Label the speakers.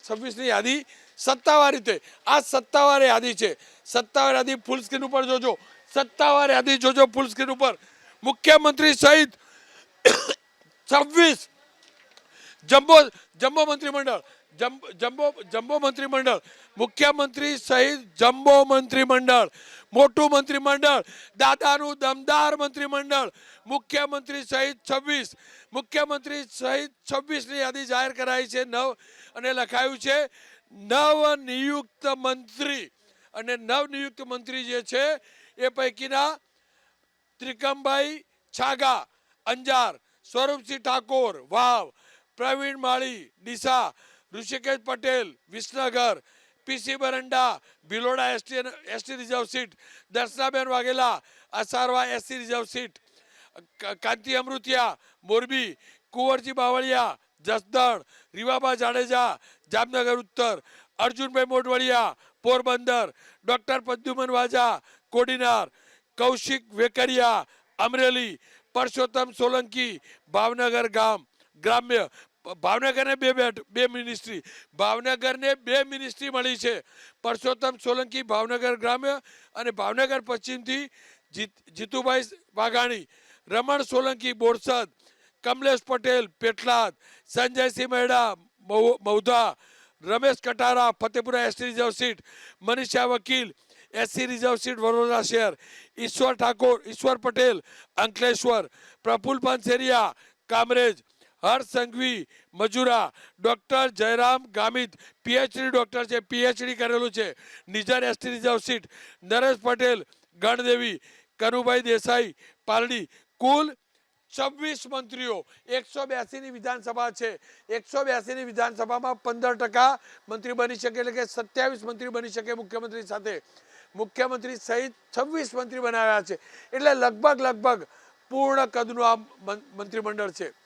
Speaker 1: 2026ની યાદી સત્તાવાર રીતે આ સત્તાવાર યાદી છે। સત્તાવાર યાદી ફૂલ સ્ક્રીન ઉપર જોજો, સત્તાવાર યાદી જોજો ફૂલ સ્ક્રીન ઉપર। મુખ્યમંત્રી સહિત 26 જમ્બો મંત્રીમંડળ, જમ્બો મંત્રીમંડળ, મુખ્યમંત્રી સહિત જમ્બો મંત્રીમંડળ, મોટું મંત્રીમંડળ, દાદાનું દમદાર મંત્રીમંડળ, મુખ્યમંત્રી સહિત 26, મુખ્યમંત્રી સહિત 26ની યાદી જાહેર કરાઈ છે। અને લખાયું છે નવનિયુક્ત મંત્રી। અને નવનિયુક્ત મંત્રી જે છે એ પૈકીના Trikambhai Chhaga Anjar, Swarupsinh Thakor Vav, Pravin Mali Deesa, Rishikesh Patel Visnagar, PC Baranda Bhiloda ST reserve seat, Darshanaben Vaghela Asarva SC reserve seat, Kanti Amrutiya Morbi, Kunvarji Bavaliya Jasdan, Rivaba Jadeja Jamnagar ઉત્તર, અર્જુનભાઈ મોઢવડિયા પોરબંદર, ડોક્ટર પદ્યુમન વાજા કોડીનાર, કૌશિક વેકરિયા અમરેલી, પરસોત્તમ સોલંકી ભાવનગર ગ્રામ્ય। ભાવનગરને બે મિનિસ્ટ્રી, ભાવનગરને 2 મિનિસ્ટ્રી મળી છે। પરસોત્તમ સોલંકી ભાવનગર ગ્રામ્ય અને ભાવનગર પશ્ચિમથી Jitubhai Vaghani, Raman Solanki Borsad, Kamlesh Patel Petlad, Sanjaysinh Maheda Mahudha, Ramesh Katara Fatepura ST reserve seat, Manisha Vakil SC reserve seat Vadodara શહેર, Ishwar Patel Ankleshwar, Praful Panseriya Kamrej, Harsh Sanghavi Majura, doctor Jayram Gamit PhD doctor છે, પીએચડી કરેલું છે, Nizar ST reserve seat, Naresh Patel Gandevi, Kanubhai Desai Paldi. કુલ 26 મંત્રીઓ, 182ની વિધાનસભા છે। 182ની વિધાનસભામાં 15% મંત્રી બની શકે, એટલે કે 27 મંત્રી બની શકે મુખ્યમંત્રી સાથે। મુખ્યમંત્રી સહિત 26 મંત્રી બનાવ્યા છે, એટલે લગભગ પૂર્ણ કદનું આ મંત્રીમંડળ છે।